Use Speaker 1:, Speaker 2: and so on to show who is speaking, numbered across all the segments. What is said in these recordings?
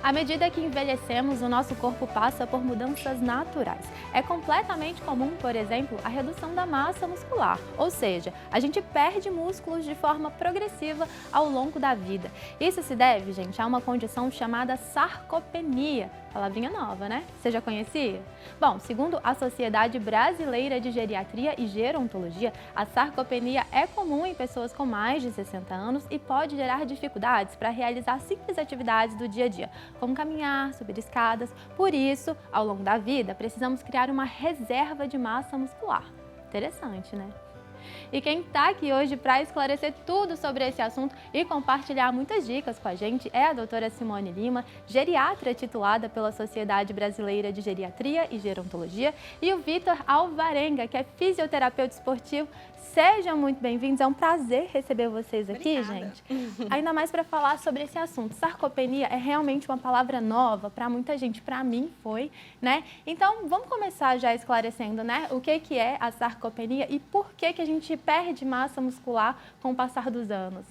Speaker 1: À medida que envelhecemos, o nosso corpo passa por mudanças naturais. É completamente comum, por exemplo, a redução da massa muscular, ou seja, a gente perde músculos de forma progressiva ao longo da vida. Isso se deve, gente, a uma condição chamada sarcopenia. Palavrinha nova, né? Você já conhecia? Bom, segundo a Sociedade Brasileira de Geriatria e Gerontologia, a sarcopenia é comum em pessoas com mais de 60 anos e pode gerar dificuldades para realizar simples atividades do dia a dia, como caminhar, subir escadas. Por isso, ao longo da vida, precisamos criar uma reserva de massa muscular. Interessante, né? E quem está aqui hoje para esclarecer tudo sobre esse assunto e compartilhar muitas dicas com a gente é a doutora Simone Lima, geriatra titulada pela Sociedade Brasileira de Geriatria e Gerontologia, e o Vitor Alvarenga, que é fisioterapeuta esportivo. Sejam muito bem-vindos, é um prazer receber vocês aqui,
Speaker 2: Obrigada.
Speaker 1: gente. Ainda mais para falar sobre esse assunto. Sarcopenia é realmente uma palavra nova para muita gente, para mim foi, né? Então, vamos começar já esclarecendo, né, o que é a sarcopenia e por que a gente perde massa muscular com o passar dos anos.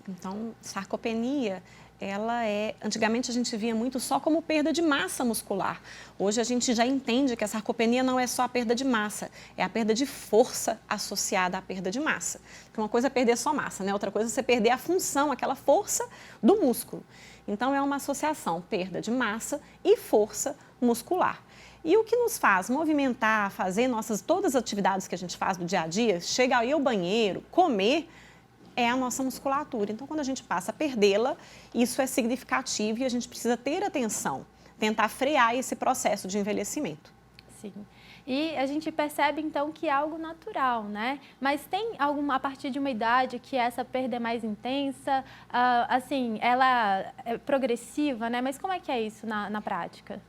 Speaker 2: Então, sarcopenia, antigamente a gente via muito só como perda de massa muscular. Hoje a gente já entende que a sarcopenia não é só a perda de massa, é a perda de força associada à perda de massa. Porque uma coisa é perder só massa, né? Outra coisa é você perder a função, aquela força do músculo. Então é uma associação, perda de massa e força muscular. E o que nos faz movimentar, fazer todas as atividades que a gente faz do dia a dia, chegar aí ao banheiro, comer, é a nossa musculatura. Então, quando a gente passa a perdê-la, isso é significativo e a gente precisa ter atenção, tentar frear esse processo de envelhecimento.
Speaker 1: Sim. E a gente percebe, então, que é algo natural, né? Mas tem a partir de uma idade que essa perda é mais intensa, assim, ela é progressiva, né? Mas como é que é isso na prática?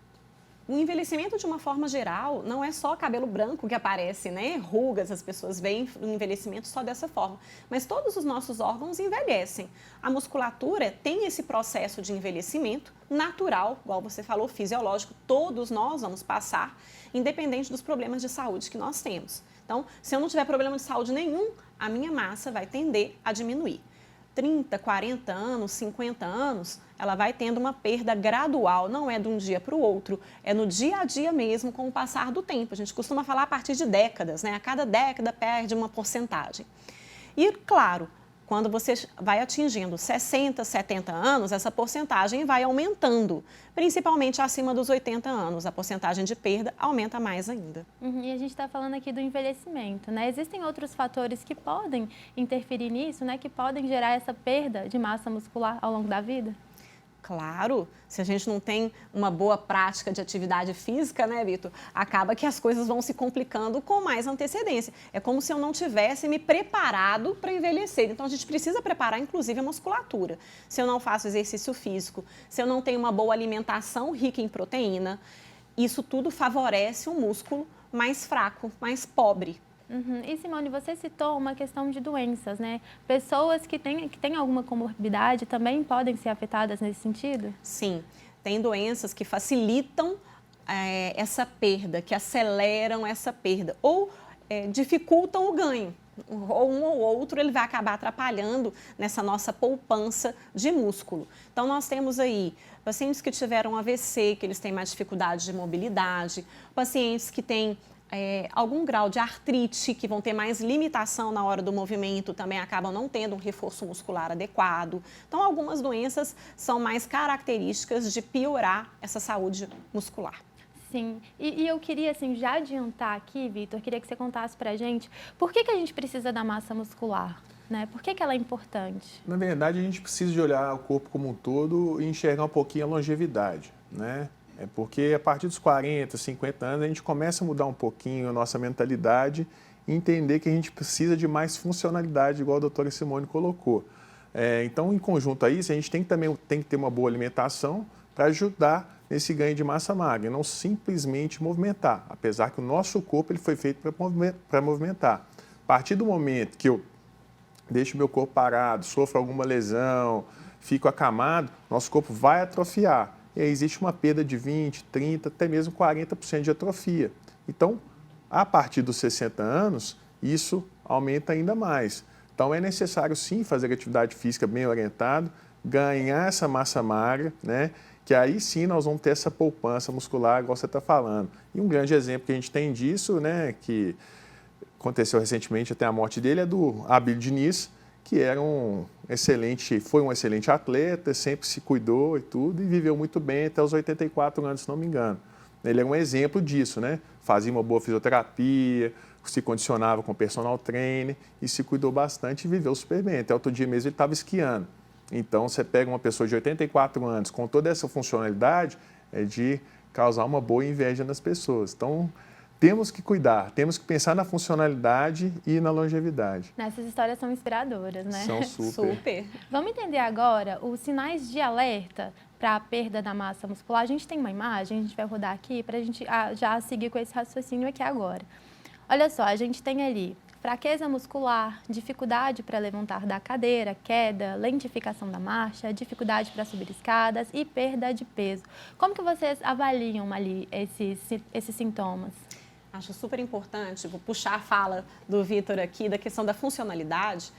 Speaker 2: O envelhecimento, de uma forma geral, não é só cabelo branco que aparece, né? Rugas, as pessoas veem o envelhecimento só dessa forma. Mas todos os nossos órgãos envelhecem. A musculatura tem esse processo de envelhecimento natural, igual você falou, fisiológico. Todos nós vamos passar, independente dos problemas de saúde que nós temos. Então, se eu não tiver problema de saúde nenhum, a minha massa vai tender a diminuir. 30, 40 anos, 50 anos, ela vai tendo uma perda gradual, não é de um dia para o outro, é no dia a dia mesmo, com o passar do tempo. A gente costuma falar a partir de décadas, né? A cada década perde uma porcentagem. E, claro, quando você vai atingindo 60, 70 anos, essa porcentagem vai aumentando, principalmente acima dos 80 anos. A porcentagem de perda aumenta mais ainda.
Speaker 1: E a gente está falando aqui do envelhecimento, né? Existem outros fatores que podem interferir nisso, né? Que podem gerar essa perda de massa muscular ao longo da vida?
Speaker 2: Claro, se a gente não tem uma boa prática de atividade física, né, Vitor? Acaba que as coisas vão se complicando com mais antecedência. É como se eu não tivesse me preparado para envelhecer. Então, a gente precisa preparar, inclusive, a musculatura. Se eu não faço exercício físico, se eu não tenho uma boa alimentação rica em proteína, isso tudo favorece um músculo mais fraco, mais pobre.
Speaker 1: E, Simone, você citou uma questão de doenças, né? Pessoas que têm alguma comorbidade também podem ser afetadas nesse sentido?
Speaker 2: Sim, tem doenças que facilitam essa perda, que aceleram essa perda ou dificultam o ganho. Ou um ou outro ele vai acabar atrapalhando nessa nossa poupança de músculo. Então, nós temos aí pacientes que tiveram AVC, que eles têm mais dificuldade de mobilidade, pacientes que têm algum grau de artrite, que vão ter mais limitação na hora do movimento, também acabam não tendo um reforço muscular adequado. Então, algumas doenças são mais características de piorar essa saúde muscular.
Speaker 1: Sim, e eu queria, assim, já adiantar aqui, Vitor, queria que você contasse pra gente por que a gente precisa da massa muscular, né? Por que ela é importante?
Speaker 3: Na verdade, a gente precisa de olhar o corpo como um todo e enxergar um pouquinho a longevidade, né? É porque a partir dos 40, 50 anos, a gente começa a mudar um pouquinho a nossa mentalidade e entender que a gente precisa de mais funcionalidade, igual a doutora Simone colocou. Então, em conjunto a isso, a gente tem que ter uma boa alimentação para ajudar nesse ganho de massa magra, não simplesmente movimentar, apesar que o nosso corpo ele foi feito para movimentar. A partir do momento que eu deixo meu corpo parado, sofro alguma lesão, fico acamado, nosso corpo vai atrofiar. E aí existe uma perda de 20, 30, até mesmo 40% de atrofia. Então, a partir dos 60 anos, isso aumenta ainda mais. Então, é necessário sim fazer atividade física bem orientada, ganhar essa massa magra, né? Que aí sim nós vamos ter essa poupança muscular, igual você está falando. E um grande exemplo que a gente tem disso, né, que aconteceu recentemente até a morte dele, é do Abílio Diniz, que foi um excelente atleta, sempre se cuidou e tudo, e viveu muito bem até os 84 anos, se não me engano. Ele é um exemplo disso, né? Fazia uma boa fisioterapia, se condicionava com personal trainer e se cuidou bastante e viveu super bem. Até outro dia mesmo ele estava esquiando. Então, você pega uma pessoa de 84 anos com toda essa funcionalidade, é de causar uma boa inveja nas pessoas. Então, temos que cuidar, temos que pensar na funcionalidade e na longevidade.
Speaker 1: Essas histórias são inspiradoras, né?
Speaker 3: São super.
Speaker 1: Vamos entender agora os sinais de alerta para a perda da massa muscular. A gente tem uma imagem, a gente vai rodar aqui para a gente já seguir com esse raciocínio aqui agora. Olha só, a gente tem ali fraqueza muscular, dificuldade para levantar da cadeira, queda, lentificação da marcha, dificuldade para subir escadas e perda de peso. Como que vocês avaliam ali esses sintomas?
Speaker 2: Acho super importante, vou puxar a fala do Vitor aqui, da questão da funcionalidade.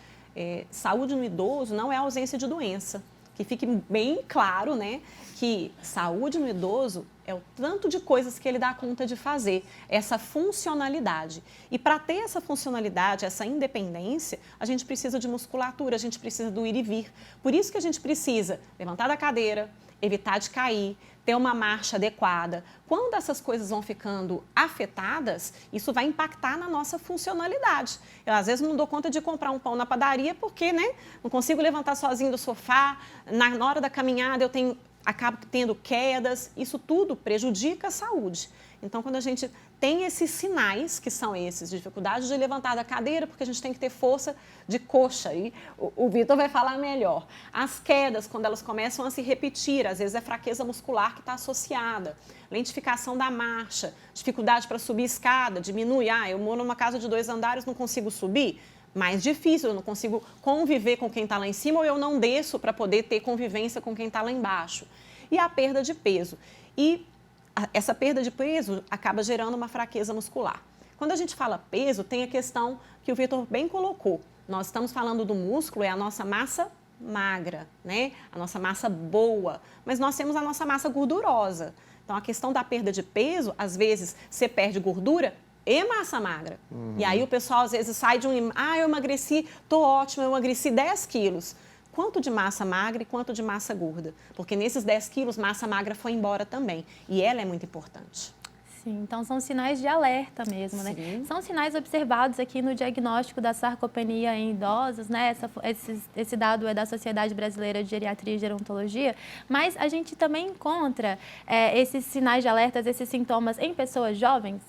Speaker 2: Saúde no idoso não é ausência de doença. Que fique bem claro, né, que saúde no idoso é o tanto de coisas que ele dá conta de fazer, essa funcionalidade. E para ter essa funcionalidade, essa independência, a gente precisa de musculatura, a gente precisa do ir e vir. Por isso que a gente precisa levantar da cadeira, evitar de cair, ter uma marcha adequada. Quando essas coisas vão ficando afetadas, isso vai impactar na nossa funcionalidade. Eu, às vezes, não dou conta de comprar um pão na padaria porque, né, não consigo levantar sozinho do sofá. Na hora da caminhada, acabo tendo quedas. Isso tudo prejudica a saúde. Então, quando a gente tem esses sinais, que são esses, dificuldade de levantar da cadeira, porque a gente tem que ter força de coxa, e o Vitor vai falar melhor. As quedas, quando elas começam a se repetir, às vezes é fraqueza muscular que está associada, lentificação da marcha, dificuldade para subir escada, diminui. Eu moro numa casa de 2 andares, não consigo subir. Mais difícil, eu não consigo conviver com quem está lá em cima, ou eu não desço para poder ter convivência com quem está lá embaixo. E a perda de peso. E essa perda de peso acaba gerando uma fraqueza muscular. Quando a gente fala peso, tem a questão que o Vitor bem colocou. Nós estamos falando do músculo, é a nossa massa magra, né? A nossa massa boa, mas nós temos a nossa massa gordurosa. Então, a questão da perda de peso, às vezes, você perde gordura e massa magra. E aí o pessoal, às vezes, sai de eu emagreci, tô ótimo, eu emagreci 10 quilos. Quanto de massa magra e quanto de massa gorda? Porque nesses 10 quilos, massa magra foi embora também. E ela é muito importante.
Speaker 1: Sim, então são sinais de alerta mesmo, né? São sinais observados aqui no diagnóstico da sarcopenia em idosos, né? Esse dado é da Sociedade Brasileira de Geriatria e Gerontologia, mas a gente também encontra esses sinais de alertas, esses sintomas em pessoas jovens?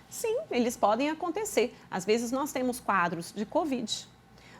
Speaker 2: Sim, eles podem acontecer. Às vezes nós temos quadros de Covid.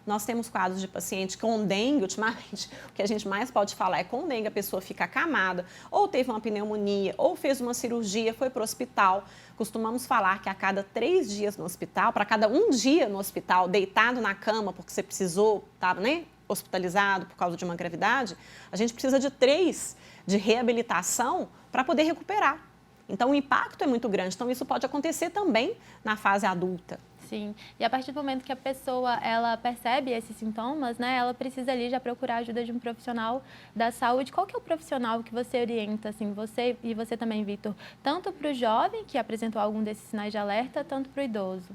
Speaker 2: Nós temos quadros de paciente com dengue, ultimamente, o que a gente mais pode falar é com dengue, a pessoa fica acamada, ou teve uma pneumonia, ou fez uma cirurgia, foi para o hospital. Costumamos falar que a cada 3 dias no hospital, para cada 1 dia no hospital, deitado na cama, porque você precisou, estava, né, hospitalizado por causa de uma gravidade, a gente precisa de 3 de reabilitação para poder recuperar. Então, o impacto é muito grande. Então, isso pode acontecer também na fase adulta.
Speaker 1: Sim, e a partir do momento que a pessoa ela percebe esses sintomas, né, ela precisa ali já procurar a ajuda de um profissional da saúde. Qual que é o profissional que você orienta, assim, você também, Vitor, tanto para o jovem que apresentou algum desses sinais de alerta, tanto para o idoso?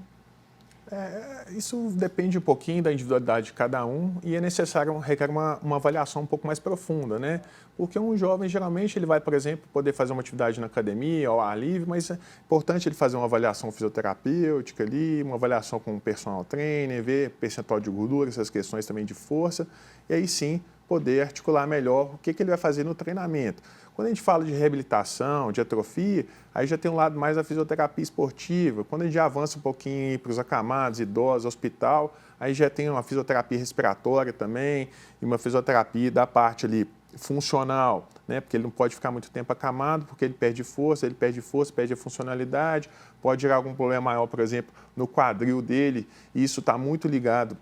Speaker 3: Isso depende um pouquinho da individualidade de cada um e é necessário, requer uma avaliação um pouco mais profunda, né? Porque um jovem, geralmente, ele vai, por exemplo, poder fazer uma atividade na academia, ao ar livre, mas é importante ele fazer uma avaliação fisioterapêutica ali, uma avaliação com um personal trainer, ver percentual de gordura, essas questões também de força, e aí sim poder articular melhor o que ele vai fazer no treinamento. Quando a gente fala de reabilitação, de atrofia, aí já tem um lado mais da fisioterapia esportiva. Quando a gente já avança um pouquinho para os acamados, idosos, hospital, aí já tem uma fisioterapia respiratória também e uma fisioterapia da parte ali funcional, né? Porque ele não pode ficar muito tempo acamado, porque ele perde força, perde a funcionalidade, pode gerar algum problema maior, por exemplo, no quadril dele, e isso está muito ligado.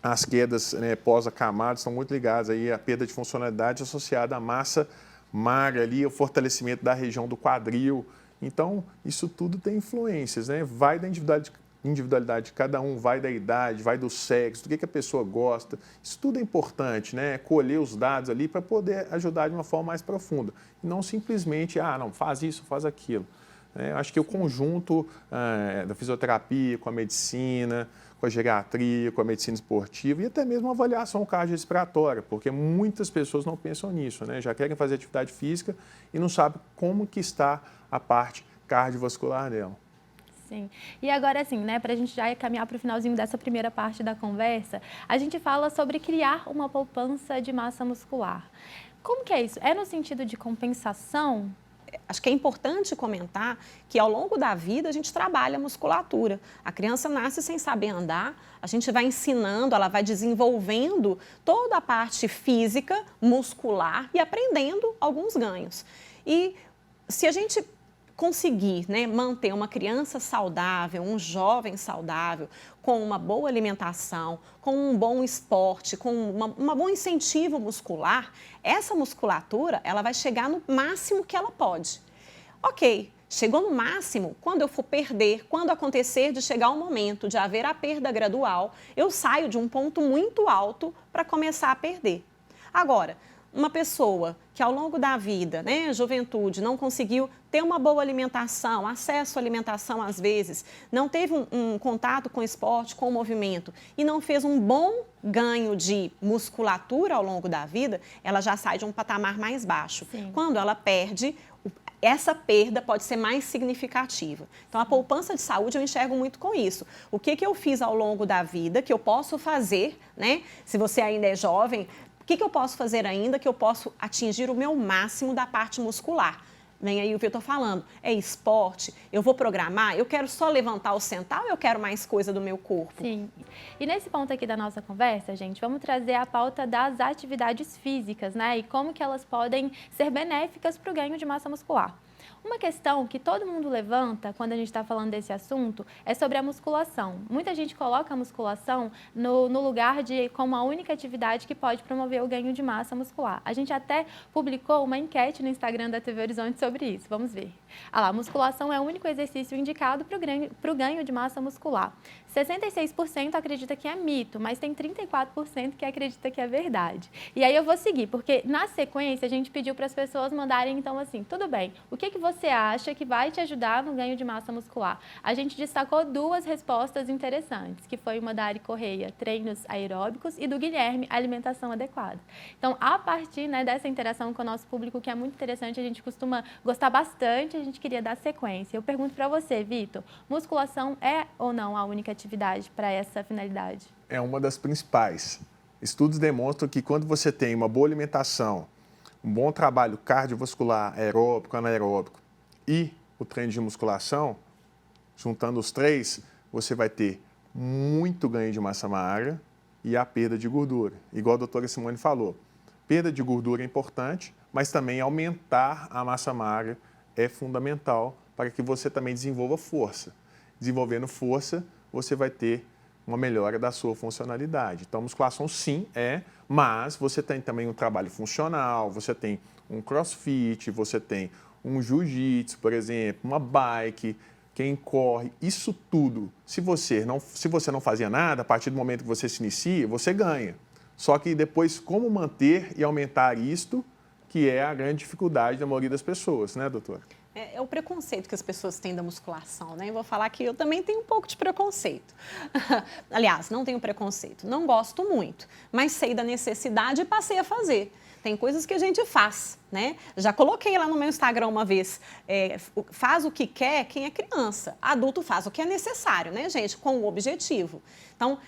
Speaker 3: As quedas, né, pós-acamadas estão muito ligadas aí à perda de funcionalidade associada à massa magra ali, o fortalecimento da região do quadril. Então, isso tudo tem influências, né? Vai da individualidade de cada um, vai da idade, vai do sexo, do que a pessoa gosta. Isso tudo é importante, né? Colher os dados ali para poder ajudar de uma forma mais profunda. E não simplesmente, não, faz isso, faz aquilo. Acho que o conjunto da fisioterapia com a medicina, com a geriatria, com a medicina esportiva e até mesmo a avaliação cardiorrespiratória, porque muitas pessoas não pensam nisso, né? Já querem fazer atividade física e não sabem como que está a parte cardiovascular dela.
Speaker 1: Sim. E agora, assim, né, para a gente já caminhar para o finalzinho dessa primeira parte da conversa, a gente fala sobre criar uma poupança de massa muscular. Como que é isso? É no sentido de compensação?
Speaker 2: Acho que é importante comentar que ao longo da vida a gente trabalha a musculatura. A criança nasce sem saber andar, a gente vai ensinando, ela vai desenvolvendo toda a parte física, muscular e aprendendo alguns ganhos. E se a gente conseguir, né, manter uma criança saudável, um jovem saudável, com uma boa alimentação, com um bom esporte, com um bom incentivo muscular, essa musculatura ela vai chegar no máximo que ela pode. Ok, chegou no máximo, quando eu for perder, quando acontecer de chegar o momento de haver a perda gradual, eu saio de um ponto muito alto para começar a perder. Agora, uma pessoa que ao longo da vida, né, juventude, não conseguiu ter uma boa alimentação, acesso à alimentação às vezes, não teve um contato com o esporte, com o movimento e não fez um bom ganho de musculatura ao longo da vida, ela já sai de um patamar mais baixo. Sim. Quando ela perde, essa perda pode ser mais significativa. Então, a poupança de saúde eu enxergo muito com isso. O que eu fiz ao longo da vida, que eu posso fazer, né? Se você ainda é jovem, o que eu posso fazer ainda que eu posso atingir o meu máximo da parte muscular? Vem aí o Vitor falando, é esporte, eu vou programar, eu quero só levantar ou sentar ou eu quero mais coisa do meu corpo?
Speaker 1: Sim. E nesse ponto aqui da nossa conversa, gente, vamos trazer a pauta das atividades físicas, né? E como que elas podem ser benéficas para o ganho de massa muscular. Uma questão que todo mundo levanta quando a gente está falando desse assunto é sobre a musculação. Muita gente coloca a musculação no lugar de como a única atividade que pode promover o ganho de massa muscular. A gente até publicou uma enquete no Instagram da TV Horizonte sobre isso. Vamos ver. Ah lá, a musculação é o único exercício indicado para o ganho de massa muscular. 66% acredita que é mito, mas tem 34% que acredita que é verdade. E aí eu vou seguir, porque na sequência a gente pediu para as pessoas mandarem, então assim, tudo bem, o que você acha que vai te ajudar no ganho de massa muscular? A gente destacou duas respostas interessantes, que foi uma da Ari Correia, treinos aeróbicos, e do Guilherme, alimentação adequada. Então, a partir, né, dessa interação com o nosso público, que é muito interessante, a gente costuma gostar bastante, a gente queria dar sequência. Eu pergunto para você, Vitor, musculação é ou não a única atividade para essa finalidade?
Speaker 3: É uma das principais. Estudos demonstram que quando você tem uma boa alimentação, um bom trabalho cardiovascular, aeróbico, anaeróbico e o treino de musculação, juntando os três, você vai ter muito ganho de massa magra e a perda de gordura. Igual a doutora Simone falou, perda de gordura é importante, mas também aumentar a massa magra é fundamental para que você também desenvolva força. Desenvolvendo força, você vai ter uma melhora da sua funcionalidade. Então, a musculação sim mas você tem também um trabalho funcional, você tem um crossfit, você tem um jiu-jitsu, por exemplo, uma bike, quem corre, isso tudo. Se você não fazia nada, a partir do momento que você se inicia, você ganha. Só que depois, como manter e aumentar isto, que é a grande dificuldade da maioria das pessoas, né, doutora?
Speaker 2: É o preconceito que as pessoas têm da musculação, né? Eu vou falar que eu também tenho um pouco de preconceito. Aliás, não tenho preconceito, não gosto muito, mas sei da necessidade e passei a fazer. Tem coisas que a gente faz, né? Já coloquei lá no meu Instagram uma vez, faz o que quer quem é criança. Adulto faz o que é necessário, né, gente? Com o objetivo. Então,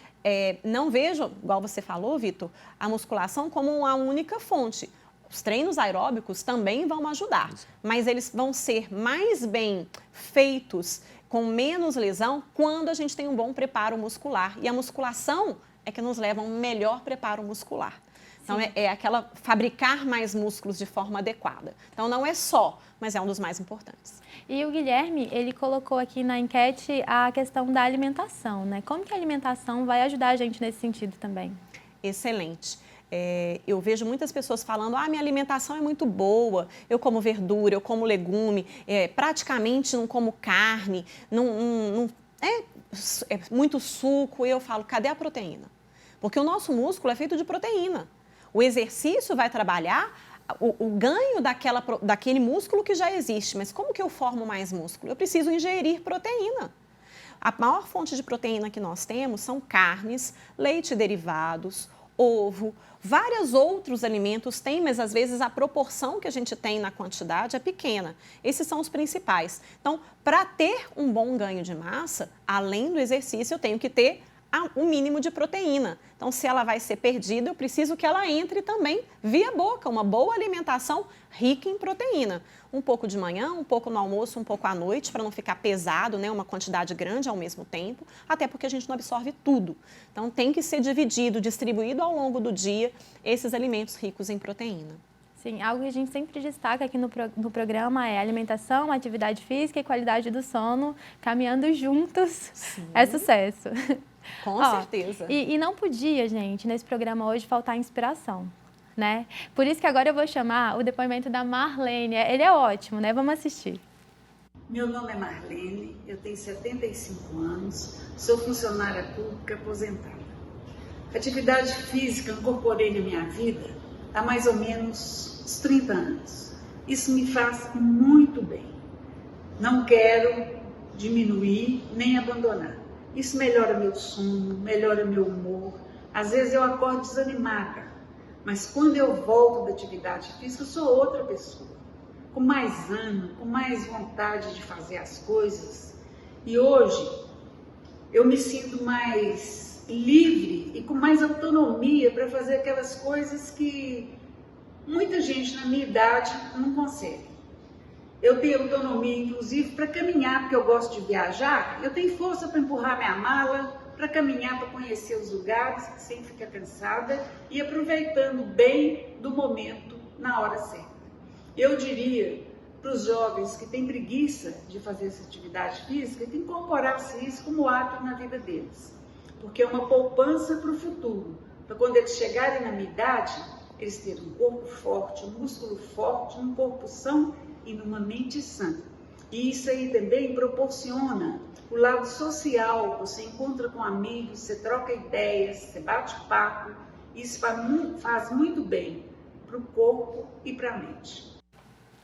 Speaker 2: não vejo, igual você falou, Vitor, a musculação como a única fonte. Os treinos aeróbicos também vão ajudar, mas eles vão ser mais bem feitos, com menos lesão, quando a gente tem um bom preparo muscular. E a musculação é que nos leva a um melhor preparo muscular. Então, é aquela fabricar mais músculos de forma adequada. Então, não é só, mas é um dos mais importantes.
Speaker 1: E o Guilherme, ele colocou aqui na enquete a questão da alimentação, né? Como que a alimentação vai ajudar a gente nesse sentido também?
Speaker 2: Excelente. Eu vejo muitas pessoas falando, minha alimentação é muito boa, eu como verdura, eu como legume, praticamente não como carne, muito suco, eu falo, cadê a proteína? Porque o nosso músculo é feito de proteína. O exercício vai trabalhar o ganho daquele músculo que já existe. Mas como que eu formo mais músculo? Eu preciso ingerir proteína. A maior fonte de proteína que nós temos são carnes, leite e derivados, ovo, vários outros alimentos têm, mas às vezes a proporção que a gente tem na quantidade é pequena. Esses são os principais. Então, para ter um bom ganho de massa, além do exercício, eu tenho que ter um mínimo de proteína. Então, se ela vai ser perdida, eu preciso que ela entre também via boca, uma boa alimentação rica em proteína. Um pouco de manhã, um pouco no almoço, um pouco à noite, para não ficar pesado, né, uma quantidade grande ao mesmo tempo, até porque a gente não absorve tudo. Então, tem que ser dividido, distribuído ao longo do dia, esses alimentos ricos em proteína.
Speaker 1: Sim, algo que a gente sempre destaca aqui no programa é alimentação, atividade física e qualidade do sono, caminhando juntos. Sim. É sucesso.
Speaker 2: Com certeza.
Speaker 1: E não podia, gente, nesse programa hoje faltar inspiração, né? Por isso que agora eu vou chamar o depoimento da Marlene. Ele é ótimo, né? Vamos assistir.
Speaker 4: Meu nome é Marlene, eu tenho 75 anos, sou funcionária pública aposentada. Atividade física eu incorporei na minha vida há mais ou menos uns 30 anos. Isso me faz muito bem. Não quero diminuir nem abandonar. Isso melhora meu sono, melhora meu humor. Às vezes eu acordo desanimada, mas quando eu volto da atividade física, eu sou outra pessoa, com mais ânimo, com mais vontade de fazer as coisas. E hoje eu me sinto mais livre e com mais autonomia para fazer aquelas coisas que muita gente na minha idade não consegue. Eu tenho autonomia, inclusive, para caminhar, porque eu gosto de viajar. Eu tenho força para empurrar minha mala, para caminhar, para conhecer os lugares, sem ficar cansada e aproveitando bem do momento na hora certa. Eu diria para os jovens que têm preguiça de fazer essa atividade física, que incorporasse isso como hábito na vida deles. Porque é uma poupança para o futuro, para quando eles chegarem na minha idade, eles terem um corpo forte, um músculo forte, um corpo são e numa mente sã. E isso aí também proporciona o lado social, você encontra com amigos, você troca ideias, você bate papo, isso faz muito bem para o corpo e para a mente.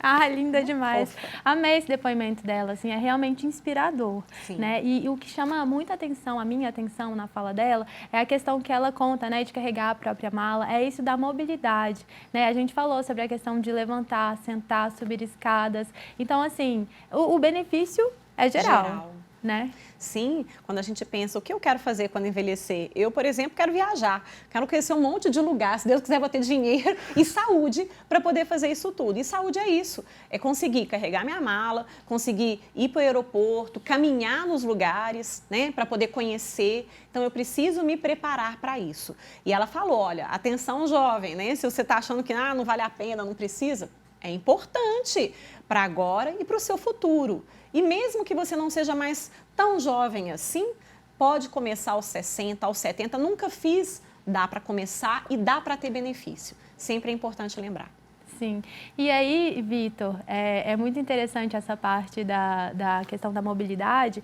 Speaker 1: Ah, linda demais. Amei esse depoimento dela, assim, é realmente inspirador, né? E o que chama muita atenção, a minha atenção na fala dela, é a questão que ela conta, né, de carregar a própria mala, é isso da mobilidade, né? A gente falou sobre a questão de levantar, sentar, subir escadas. Então, assim, o benefício é geral. Né?
Speaker 2: Sim, quando a gente pensa o que eu quero fazer quando envelhecer, eu, por exemplo, quero viajar, quero conhecer um monte de lugar, se Deus quiser vou ter dinheiro e saúde para poder fazer isso tudo. E saúde é isso, é conseguir carregar minha mala, conseguir ir para o aeroporto, caminhar nos lugares, né, para poder conhecer. Então eu preciso me preparar para isso. E ela falou, olha, atenção jovem, né, se você está achando que não vale a pena, não precisa, é importante para agora e para o seu futuro. E mesmo que você não seja mais tão jovem assim, pode começar aos 60, aos 70. Nunca fiz, dá para começar e dá para ter benefício. Sempre é importante lembrar.
Speaker 1: Sim. E aí, Vitor, é muito interessante essa parte da questão da mobilidade,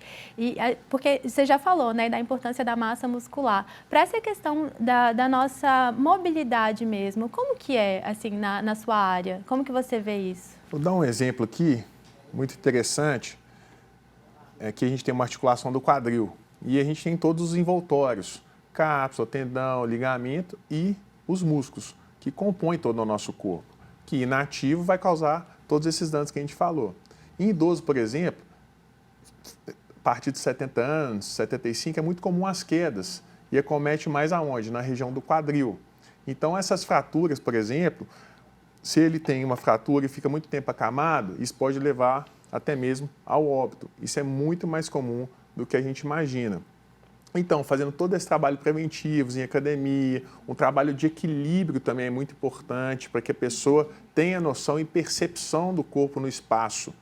Speaker 1: porque você já falou, né, da importância da massa muscular. Para essa questão da nossa mobilidade mesmo, como que é, assim, na sua área? Como que você vê isso?
Speaker 3: Vou dar um exemplo aqui, muito interessante, é que a gente tem uma articulação do quadril e a gente tem todos os envoltórios, cápsula, tendão, ligamento e os músculos que compõem todo o nosso corpo, que inativo vai causar todos esses danos que a gente falou. Em idoso, por exemplo, a partir de 70 anos, 75, é muito comum as quedas e acomete mais aonde? Na região do quadril. Então, essas fraturas, por exemplo, se ele tem uma fratura e fica muito tempo acamado, isso pode levar até mesmo ao óbito. Isso é muito mais comum do que a gente imagina. Então, fazendo todo esse trabalho preventivo em academia, um trabalho de equilíbrio também é muito importante para que a pessoa tenha noção e percepção do corpo no espaço.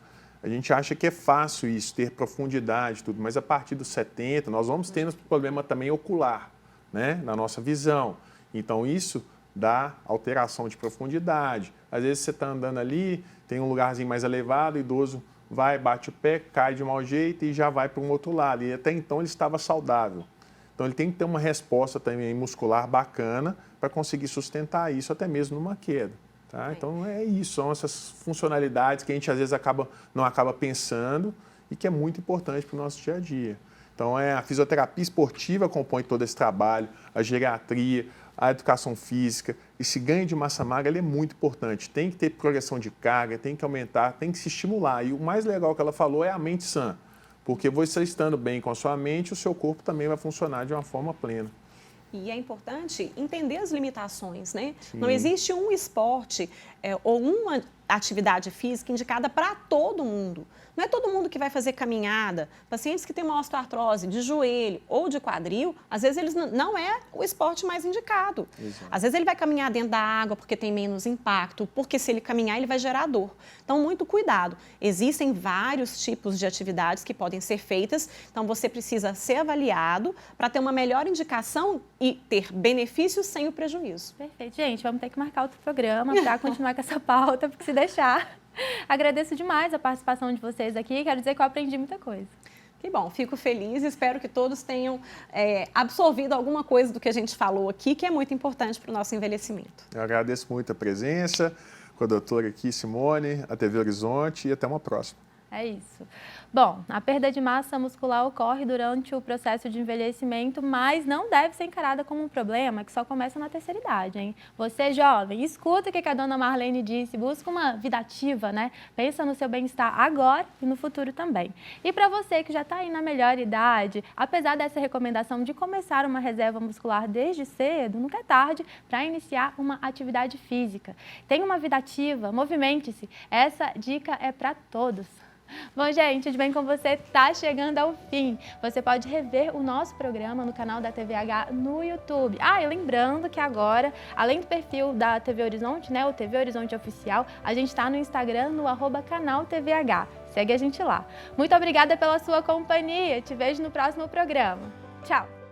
Speaker 3: A gente acha que é fácil isso, ter profundidade e tudo, mas a partir dos 70 nós vamos tendo problema também ocular, né, na nossa visão. Então, isso dá alteração de profundidade. Às vezes você está andando ali, tem um lugarzinho mais elevado, o idoso vai, bate o pé, cai de mau jeito e já vai para um outro lado. E até então ele estava saudável. Então ele tem que ter uma resposta também muscular bacana para conseguir sustentar isso até mesmo numa queda. Tá? Então é isso, são essas funcionalidades que a gente às vezes não acaba pensando e que é muito importante para o nosso dia a dia. Então a fisioterapia esportiva compõe todo esse trabalho, a geriatria, a educação física, esse ganho de massa magra ele é muito importante. Tem que ter progressão de carga, tem que aumentar, tem que se estimular. E o mais legal que ela falou é a mente sã, porque você estando bem com a sua mente, o seu corpo também vai funcionar de uma forma plena.
Speaker 2: E é importante entender as limitações, né?
Speaker 3: Sim.
Speaker 2: Não existe um esporte ou uma atividade física indicada para todo mundo. Não é todo mundo que vai fazer caminhada. Pacientes que têm uma osteoartrose de joelho ou de quadril, às vezes eles não é o esporte mais indicado.
Speaker 3: Exato.
Speaker 2: Às vezes ele vai caminhar dentro da água porque tem menos impacto, porque se ele caminhar ele vai gerar dor. Então, muito cuidado. Existem vários tipos de atividades que podem ser feitas, então você precisa ser avaliado para ter uma melhor indicação e ter benefícios sem o prejuízo.
Speaker 1: Perfeito. Gente, vamos ter que marcar outro programa para continuar com essa pauta, porque se deixar... Agradeço demais a participação de vocês aqui, quero dizer que eu aprendi muita coisa.
Speaker 2: Que bom, fico feliz e espero que todos tenham absorvido alguma coisa do que a gente falou aqui, que é muito importante para o nosso envelhecimento.
Speaker 3: Eu agradeço muito a presença com a doutora aqui, Simone, a TV Horizonte, e até uma próxima.
Speaker 1: É isso. Bom, a perda de massa muscular ocorre durante o processo de envelhecimento, mas não deve ser encarada como um problema que só começa na terceira idade, hein? Você, jovem, escuta o que a dona Marlene disse, busca uma vida ativa, né? Pensa no seu bem-estar agora e no futuro também. E para você que já está aí na melhor idade, apesar dessa recomendação de começar uma reserva muscular desde cedo, nunca é tarde para iniciar uma atividade física. Tenha uma vida ativa, movimente-se. Essa dica é para todos. Bom, gente, de Bem com Você está chegando ao fim. Você pode rever o nosso programa no canal da TVH no YouTube. E lembrando que agora, além do perfil da TV Horizonte, né, o TV Horizonte Oficial, a gente está no Instagram, no @canal TVH. Segue a gente lá. Muito obrigada pela sua companhia. Te vejo no próximo programa. Tchau!